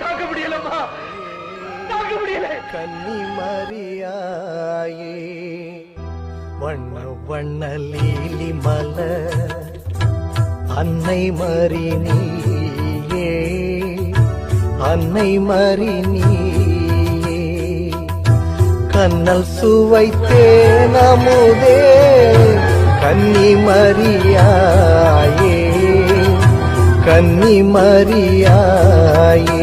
தாங்க முடியலம்மா, தாங்க முடியல. கன்னி மரியாயே வண்ண வண்ண லீலி மலர் அன்னை மரி நீயே, அன்னை மரி நீயே. கண்ணல் சுவைத்தேன் அமுதே கன்னி மரியாயே, கன்னி மரியாயே.